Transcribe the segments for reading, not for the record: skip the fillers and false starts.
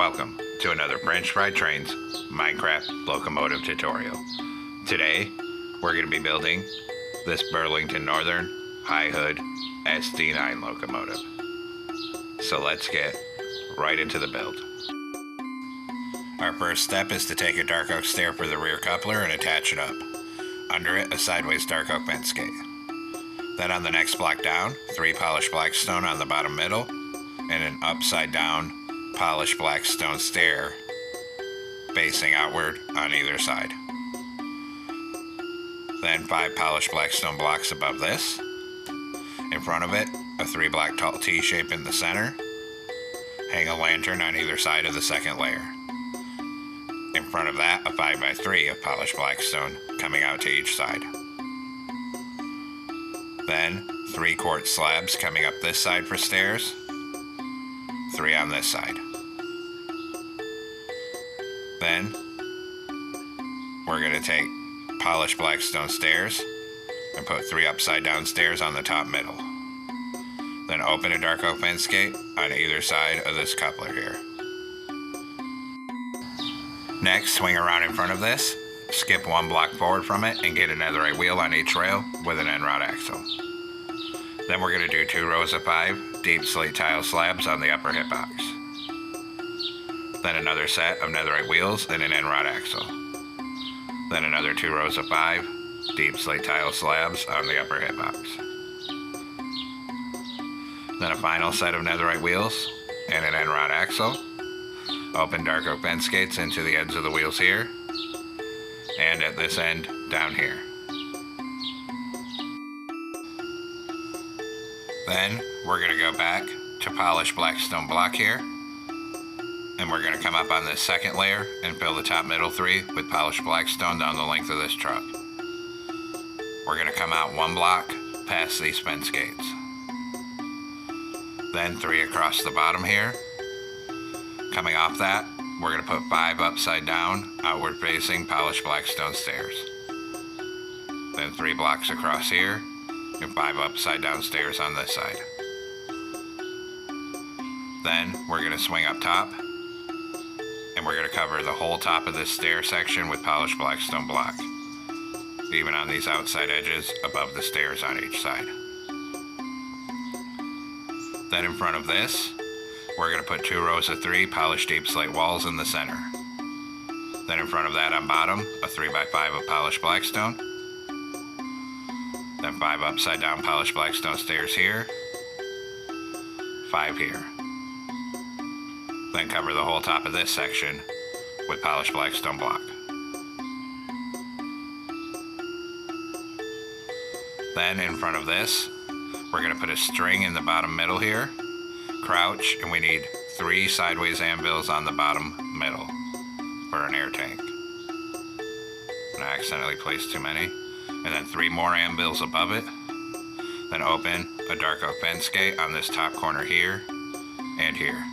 Welcome to another French Fried Trains Minecraft locomotive tutorial. Today, we're going to be building this Burlington Northern High Hood SD9 locomotive. So let's get right into the build. Our first step is to take a dark oak stair for the rear coupler and attach it up. Under it, a sideways dark oak fence gate. Then on the next block down, 3 polished black stone on the bottom middle, and an upside down polished black stone stair facing outward on either side. Then 5 polished black stone blocks above this. In front of it, a 3 block tall T shape in the center. Hang a lantern on either side of the second layer. In front of that, a 5x3 of polished black stone coming out to each side. Then 3 quartz slabs coming up this side for stairs. 3 on this side. Then we're going to take polished black stone stairs and put 3 upside down stairs on the top middle. Then open a dark oak fence gate on either side of this coupler here. Next, swing around in front of this, skip 1 block forward from it, and get a netherite wheel on each rail with an end rod axle. Then we're going to do 2 rows of 5 deep slate tile slabs on the upper hitbox. Then another set of netherite wheels and an end rod axle. Then another 2 rows of 5 deep slate tile slabs on the upper hitbox. Then a final set of netherite wheels and an end rod axle. Open dark oak fence gates into the ends of the wheels here, and at this end down here. Then we're going to go back to polished black stone block here, and we're going to come up on this second layer and fill the top middle 3 with polished black stone down the length of this truck. We're going to come out 1 block past these fence gates. Then 3 across the bottom here. Coming off that, we're going to put 5 upside down, outward facing polished black stone stairs. Then 3 blocks across here, and 5 upside down stairs on this side. Then we're going to swing up top, and we're going to cover the whole top of this stair section with polished black stone block, even on these outside edges above the stairs on each side. Then in front of this, we're going to put 2 rows of 3 polished deep slate walls in the center. Then in front of that on bottom, a 3x5 of polished black stone. Then 5 upside down polished black stone stairs here. 5 here. Then cover the whole top of this section with polished black stone block. Then in front of this, we're going to put a string in the bottom middle here. Crouch, and we need 3 sideways anvils on the bottom middle for an air tank. And I accidentally placed too many. And then 3 more anvils above it. Then open a dark oak fence gate on this top corner here and here.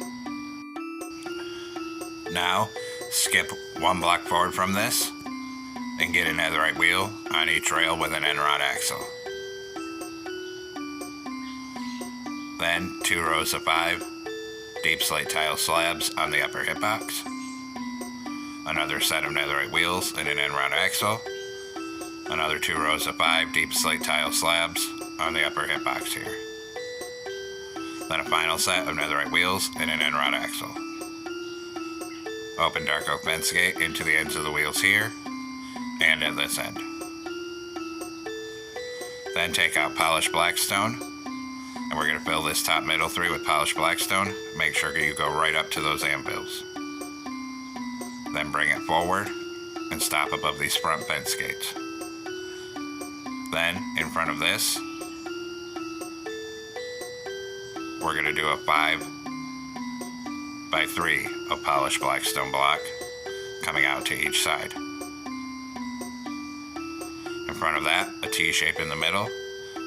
Now skip 1 block forward from this and get a netherite wheel on each rail with an end rod axle. Then 2 rows of 5 deep slate tile slabs on the upper hitbox. Another set of netherite wheels and an end rod axle. Another 2 rows of 5 deep slate tile slabs on the upper hitbox here. Then a final set of netherite wheels and an end rod axle. Open dark oak fence gate into the ends of the wheels here and at this end. Then take out polished black stone. And we're going to fill this top middle 3 with polished black stone. Make sure you go right up to those anvils. Then bring it forward and stop above these front fence gates. Then in front of this, we're going to do a 5x3 of polished black stone block coming out to each side. In front of that, a T shape in the middle.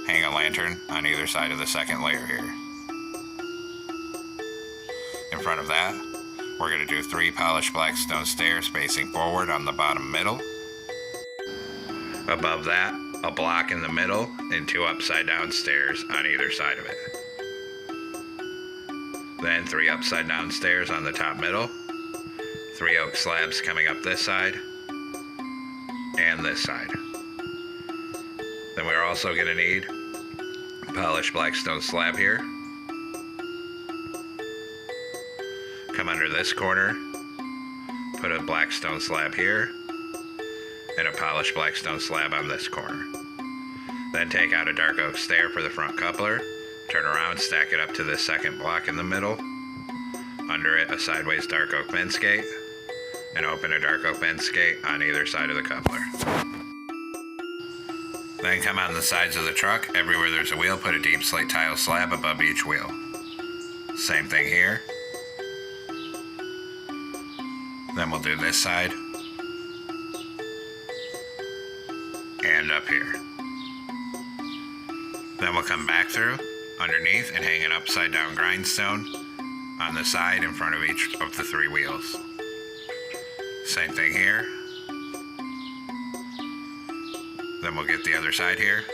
Hang a lantern on either side of the second layer here. In front of that, we're going to do 3 polished black stone stairs facing forward on the bottom middle. Above that, a block in the middle and 2 upside down stairs on either side of it. Then 3 upside down stairs on the top middle, 3 oak slabs coming up this side and this side. Then we're also going to need a polished blackstone slab here. Come under this corner, put a blackstone slab here, and a polished blackstone slab on this corner. Then take out a dark oak stair for the front coupler, turn around, stack it up to the second block in the middle, under it a sideways dark oak bend skate, and open a dark oak bend skate on either side of the coupler. Then come on the sides of the truck, everywhere there's a wheel, put a deep slate tile slab above each wheel. Same thing here. Then we'll do this side and up here. Then we'll come back through underneath and hang an upside down grindstone on the side in front of each of the 3 wheels. Same thing here. Then we'll get the other side here.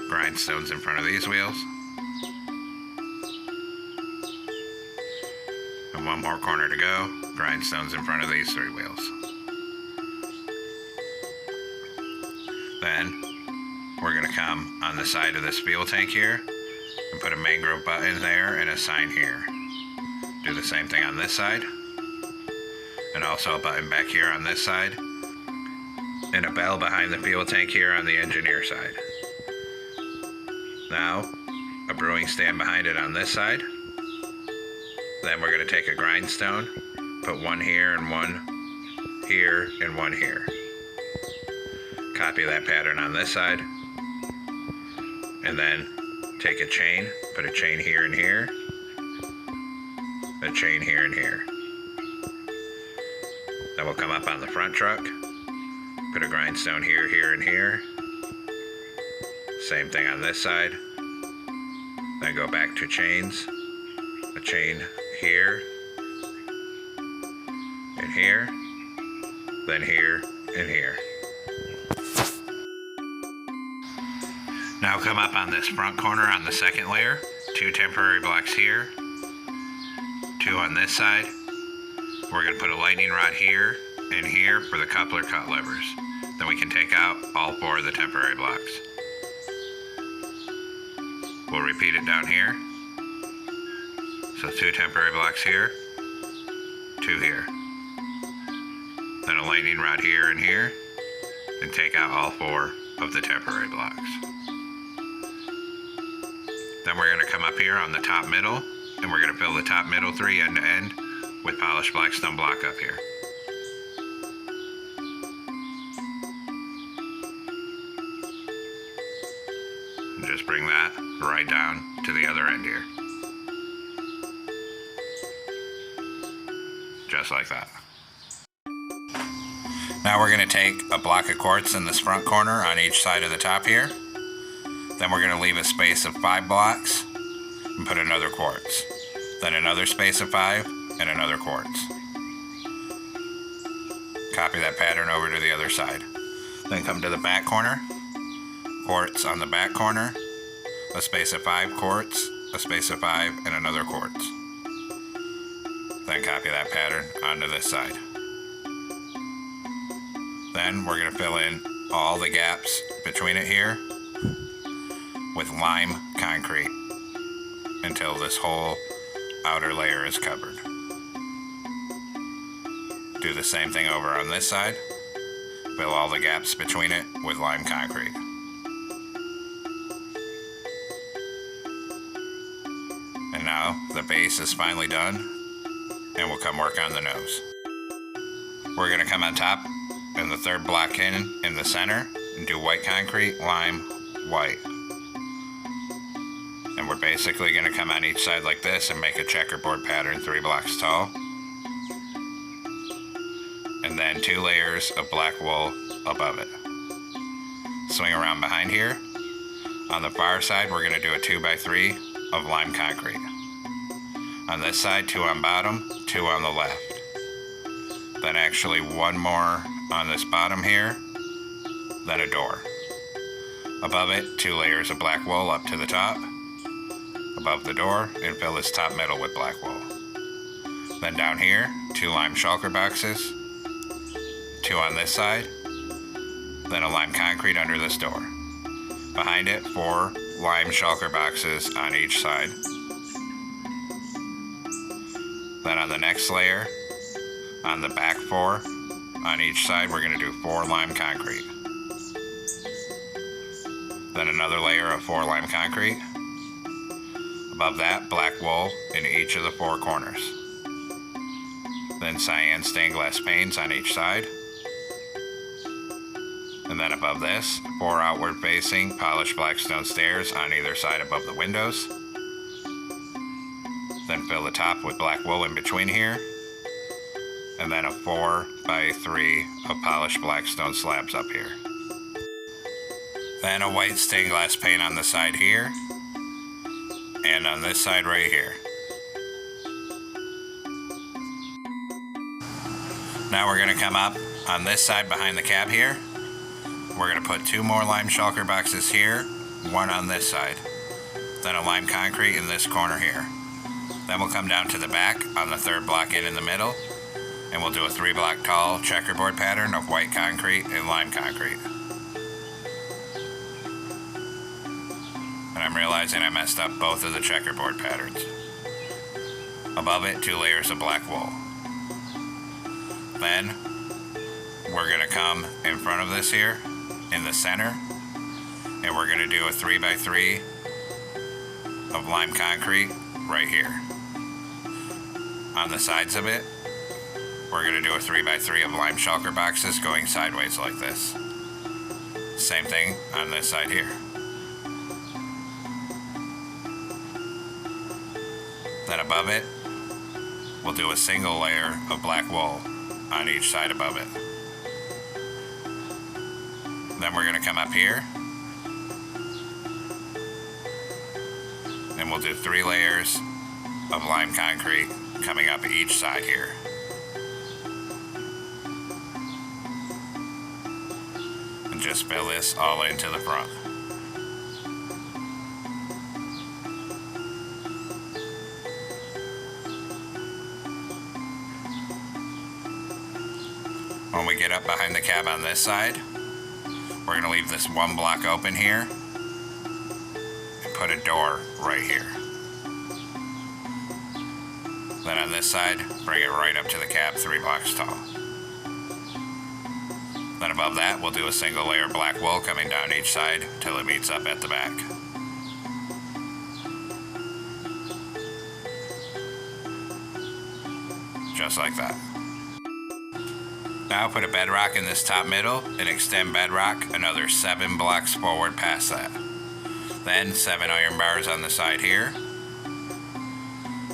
Grindstones in front of these wheels. And one more corner to go. Grindstones in front of these 3 wheels. Then we're going to come on the side of this fuel tank here and put a mangrove button there and a sign here. Do the same thing on this side, and also a button back here on this side, and a bell behind the fuel tank here on the engineer side. Now a brewing stand behind it on this side. Then we're going to take a grindstone, put one here and one here and one here. Copy that pattern on this side, and then take a chain, put a chain here and here, a chain here and here. Then we'll come up on the front truck, put a grindstone here, here, and here. Same thing on this side. Then go back to chains, a chain here, and here, then here, and here. Now come up on this front corner on the second layer, 2 temporary blocks here, 2 on this side. We're going to put a lightning rod here and here for the coupler cut levers. Then we can take out all 4 of the temporary blocks. We'll repeat it down here. So 2 temporary blocks here, 2 here. Then a lightning rod here and here, and take out all 4 of the temporary blocks. Then we're going to come up here on the top middle, and we're going to fill the top middle 3 end to end with polished blackstone block up here. And just bring that right down to the other end here. Just like that. Now we're going to take a block of quartz in this front corner on each side of the top here. Then we're going to leave a space of 5 blocks and put another quartz. Then another space of 5 and another quartz. Copy that pattern over to the other side. Then come to the back corner, quartz on the back corner, a space of 5 quartz, a space of 5 and another quartz. Then copy that pattern onto this side. Then we're going to fill in all the gaps between it here with lime concrete until this whole outer layer is covered. Do the same thing over on this side. Fill all the gaps between it with lime concrete. And now the base is finally done, and we'll come work on the nose. We're going to come on top and the 3rd block in the center and do white concrete, lime, white. And we're basically going to come on each side like this and make a checkerboard pattern 3 blocks tall. And then 2 layers of black wool above it. Swing around behind here. On the far side, we're going to do a 2x3 of lime concrete. On this side, 2 on bottom, 2 on the left. Then actually 1 more on this bottom here, then a door. Above it, 2 layers of black wool up to the top, above the door, and fill this top middle with black wool. Then down here, 2 lime shulker boxes, 2 on this side, then a lime concrete under this door. Behind it, 4 lime shulker boxes on each side. Then on the next layer, on the back 4, on each side, we're going to do 4 lime concrete. Then another layer of 4 lime concrete. Above that, black wool in each of the 4 corners. Then cyan stained glass panes on each side. And then above this, 4 outward facing polished black stone stairs on either side above the windows. Then fill the top with black wool in between here. And then a 4 by 3 of polished black stone slabs up here. Then a white stained glass pane on the side here. And on this side right here. Now we're going to come up on this side behind the cab here. We're going to put 2 more lime shulker boxes here, 1 on this side. Then a lime concrete in this corner here. Then we'll come down to the back on the 3rd block in the middle, and we'll do a 3 block tall checkerboard pattern of white concrete and lime concrete. And I'm realizing I messed up both of the checkerboard patterns. Above it, 2 layers of black wool. Then we're going to come in front of this here, in the center, and we're going to do a 3 by 3 of lime concrete right here. On the sides of it, we're going to do a 3 by 3 of lime shulker boxes going sideways like this. Same thing on this side here. Then above it, we'll do a single layer of black wool on each side above it. Then we're going to come up here, and we'll do 3 layers of lime concrete coming up each side here. And just fill this all into the front. When we get up behind the cab on this side, we're going to leave this 1 block open here and put a door right here. Then on this side, bring it right up to the cab 3 blocks tall. Then above that, we'll do a single layer of black wool coming down each side till it meets up at the back. Just like that. Now put a bedrock in this top middle and extend bedrock another 7 blocks forward past that. Then 7 iron bars on the side here,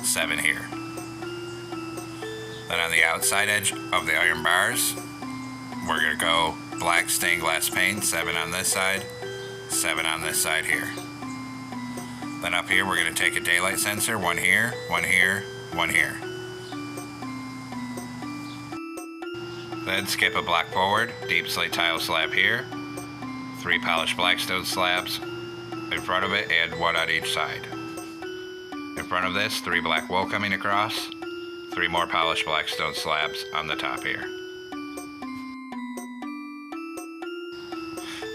7 here. Then on the outside edge of the iron bars, we're going to go black stained glass pane, 7 on this side, 7 on this side here. Then up here we're going to take a daylight sensor, 1 here, 1 here, 1 here. Then skip a block forward, deep slate tile slab here, 3 polished blackstone slabs in front of it and 1 on each side. In front of this, 3 black wool coming across, 3 more polished blackstone slabs on the top here.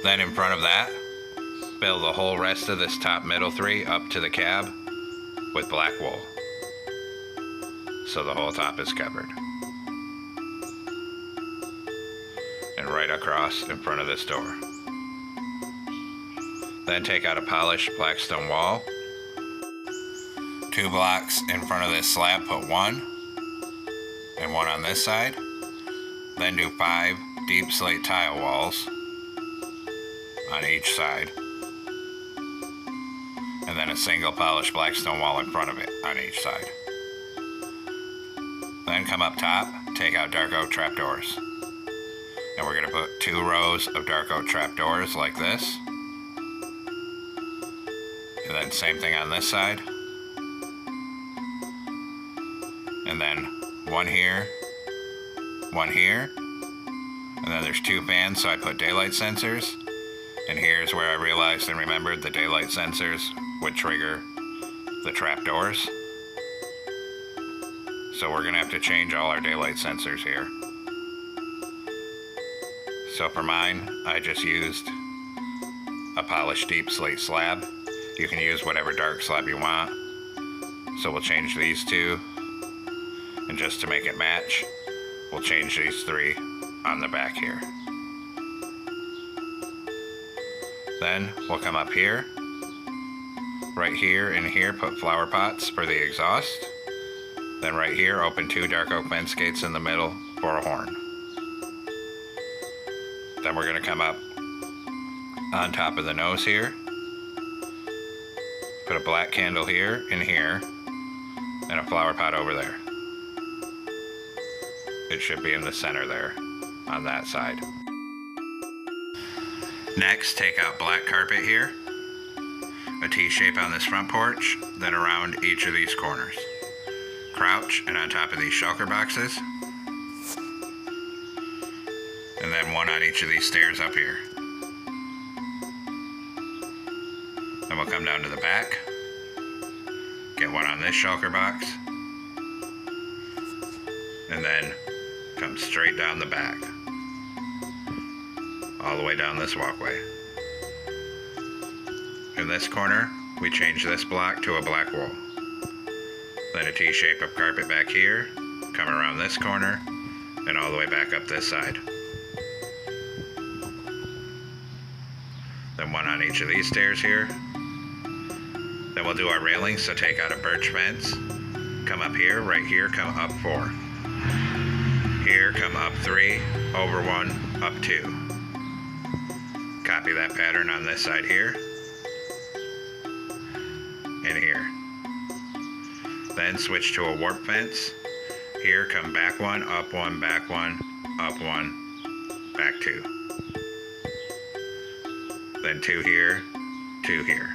Then in front of that, fill the whole rest of this top middle 3 up to the cab with black wool, so the whole top is covered. And right across in front of this door. Then take out a polished blackstone wall. 2 blocks in front of this slab, put 1 and 1 on this side. Then do 5 deep slate tile walls on each side. And then a single polished blackstone wall in front of it on each side. Then come up top, take out dark oak trapdoors. And we're going to put 2 rows of dark oak trapdoors like this. And then same thing on this side. And then 1 here, 1 here. And then there's 2 fans, so I put daylight sensors. And here's where I realized and remembered the daylight sensors would trigger the trapdoors. So we're gonna have to change all our daylight sensors here. So for mine, I just used a polished deep slate slab. You can use whatever dark slab you want. So we'll change these two, and just to make it match, we'll change these three on the back here. Then we'll come up here, right here and here, put flower pots for the exhaust. Then right here, open two dark oak fence gates in the middle for a horn. Then we're gonna come up on top of the nose here, put a black candle here and here, and a flower pot over there. It should be in the center there, on that side. Next, take out black carpet here, a T-shape on this front porch, then around each of these corners. Crouch and on top of these shulker boxes, and then one on each of these stairs up here. Then we'll come down to the back, get one on this shulker box, and then come straight down the back, all the way down this walkway. In this corner, we change this block to a black wall. Then a T-shape of carpet back here, come around this corner, and all the way back up this side. Then one on each of these stairs here. Then we'll do our railings, so take out a birch fence, come up here, right here, come up 4. Here, come up 3, over 1, up 2. Copy that pattern on this side here, and here. Then switch to a warp fence. Here, come back 1, up 1, back 1, up 1, back 2. Then 2 here, 2 here.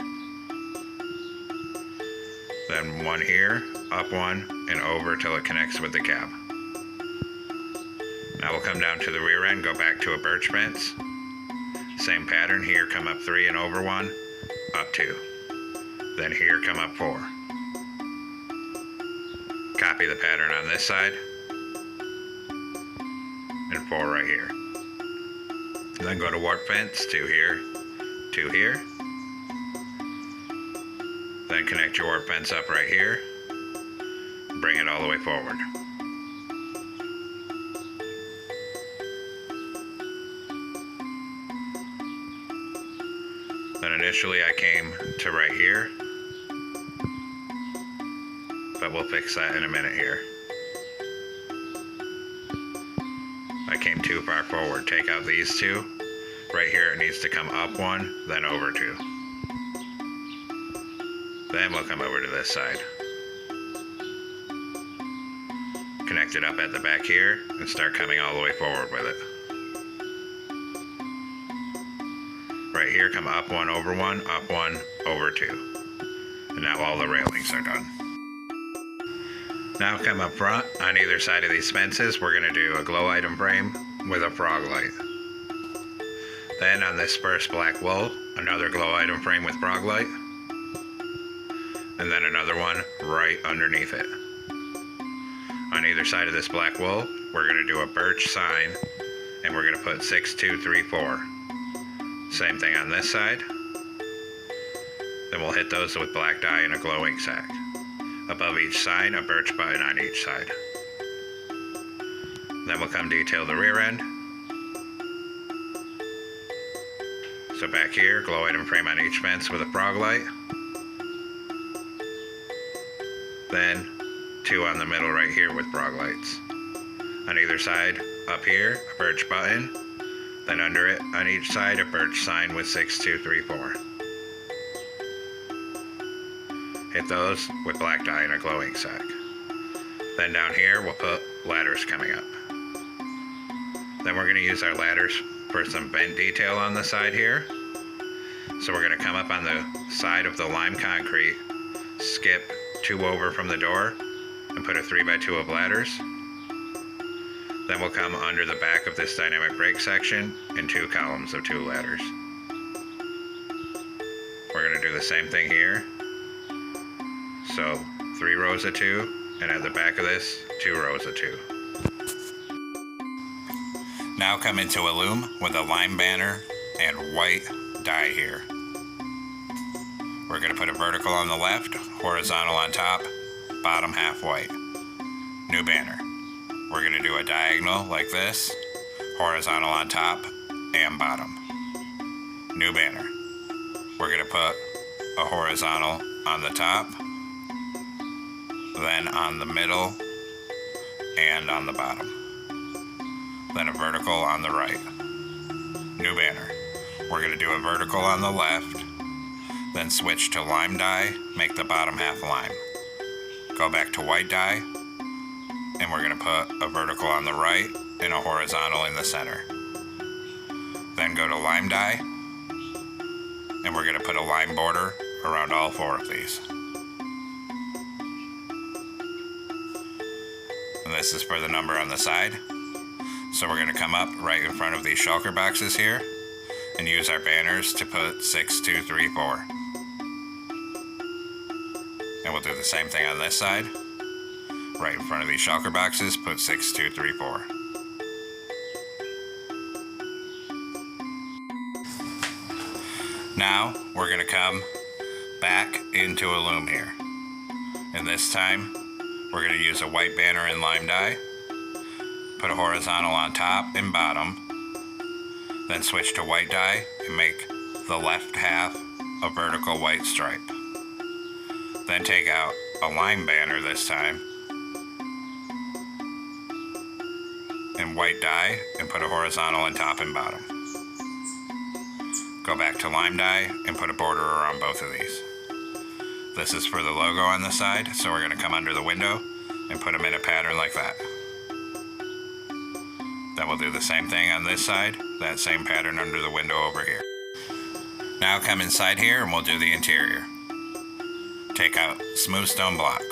Then 1 here, up 1, and over till it connects with the cab. Now we'll come down to the rear end, go back to a birch fence. Same pattern, here come up 3 and over 1, up 2. Then here come up 4. Copy the pattern on this side, and 4 right here. Then go to warp fence, 2 here, 2 here. Then connect your warp fence up right here, bring it all the way forward. Then initially I came to right here, but we'll fix that in a minute here. I came too far forward. Take out these two. Right here it needs to come up 1, then over 2. Then we'll come over to this side. Connect it up at the back here and start coming all the way forward with it. Right here, come up 1, over 1, up 1, over 2. And now all the railings are done. Now come up front, on either side of these fences, we're going to do a glow item frame with a frog light. Then on this first black wool, another glow item frame with frog light. And then another one right underneath it. On either side of this black wool, we're going to do a birch sign, and we're going to put 6, 2, 3, 4. Same thing on this side. Then we'll hit those with black dye and a glow ink sac. Above each sign, a birch button on each side. Then we'll come detail the rear end. So back here, glow item frame on each fence with a frog light. Then 2 on the middle right here with frog lights. On either side, up here, a birch button. Then under it, on each side, a birch sign with 6, 2, 3, 4. Hit those with black dye and a glow ink sac. Then down here, we'll put ladders coming up. Then we're going to use our ladders for some bent detail on the side here. So we're going to come up on the side of the lime concrete, skip 2 over from the door, and put a 3x2 of ladders. Then we'll come under the back of this dynamic brake section and 2 columns of 2 ladders. We're going to do the same thing here. So 3 rows of 2 And at the back of this, 2 rows of 2. Now come into a loom with a lime banner and white dye here. We're going to put a vertical on the left, horizontal on top, bottom half white. New banner. We're going to do a diagonal like this, horizontal on top and bottom. New banner. We're going to put a horizontal on the top, then on the middle and on the bottom. Then a vertical on the right. New banner. We're going to do a vertical on the left, then switch to lime dye, make the bottom half lime. Go back to white dye, and we're going to put a vertical on the right and a horizontal in the center. Then go to lime dye, and we're going to put a lime border around all 4 of these. And this is for the number on the side. So we're going to come up right in front of these shulker boxes here and use our banners to put 6, 2, 3, 4. And we'll do the same thing on this side. Right in front of these shulker boxes, put 6, 2, 3, 4. Now we're going to come back into a loom here. And this time we're going to use a white banner in lime dye, put a horizontal on top and bottom, then switch to white dye and make the left half a vertical white stripe. Then take out a lime banner this time and white dye and put a horizontal on top and bottom. Go back to lime dye and put a border around both of these. This is for the logo on the side, so we're going to come under the window and put them in a pattern like that. Then we'll do the same thing on this side, that same pattern under the window over here. Now come inside here and we'll do the interior. Take out smooth stone block.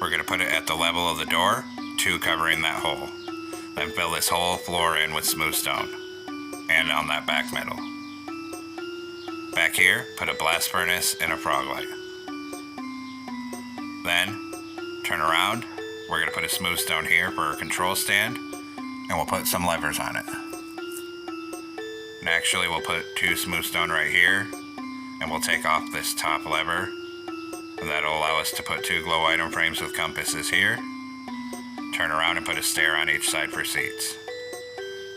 We're going to put it at the level of the door, 2 covering that hole. Then fill this whole floor in with smooth stone, and on that back middle. Back here, put a blast furnace and a frog light. Then, turn around, we're going to put a smooth stone here for a control stand, and we'll put some levers on it. And actually, we'll put 2 smooth stone right here, and we'll take off this top lever, and that'll allow us to put 2 glow item frames with compasses here. Turn around and put a stair on each side for seats.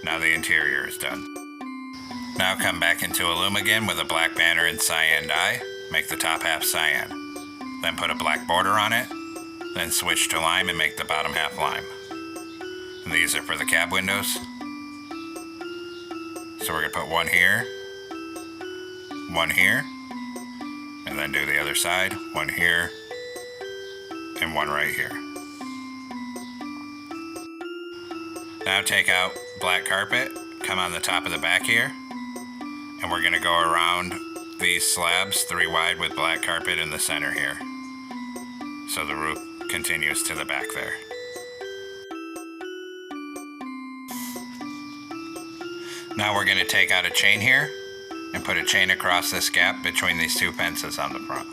Now the interior is done. Now come back into a loom again with a black banner in cyan dye. Make the top half cyan. Then put a black border on it. Then switch to lime and make the bottom half lime. And these are for the cab windows. So we're going to put 1 here, 1 here, and then do the other side, 1 here, and 1 right here. Now take out black carpet, come on the top of the back here, and we're going to go around these slabs 3 wide with black carpet in the center here. So the roof continues to the back there. Now we're going to take out a chain here and put a chain across this gap between these 2 fences on the front.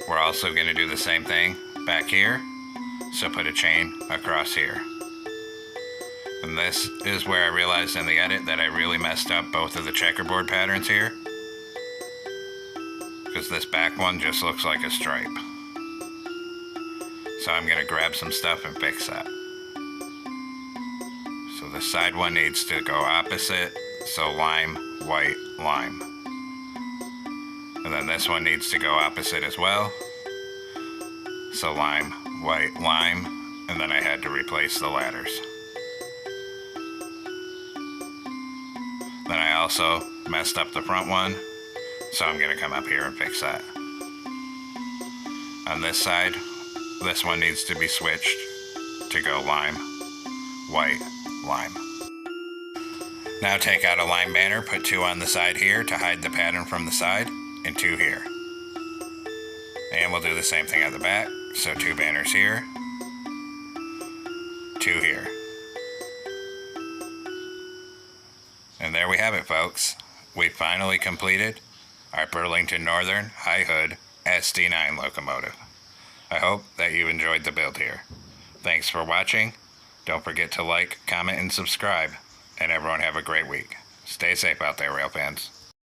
We're also going to do the same thing back here, so put a chain across here. And this is where I realized in the edit that I really messed up both of the checkerboard patterns here, because this back one just looks like a stripe. So I'm going to grab some stuff and fix that. So the side one needs to go opposite, so lime, white, lime. And then this one needs to go opposite as well, so lime, white, lime, and then I had to replace the ladders. Then I also messed up the front one, so I'm going to come up here and fix that. On this side, this one needs to be switched to go lime, white, lime. Now take out a lime banner, put 2 on the side here to hide the pattern from the side, and 2 here. And we'll do the same thing at the back, so 2 banners here, 2 here. And there we have it, folks. we finally completed our Burlington Northern High Hood SD9 locomotive. I hope that you enjoyed the build here. Thanks for watching. Don't forget to like, comment, and subscribe. And everyone have a great week. Stay safe out there, rail fans.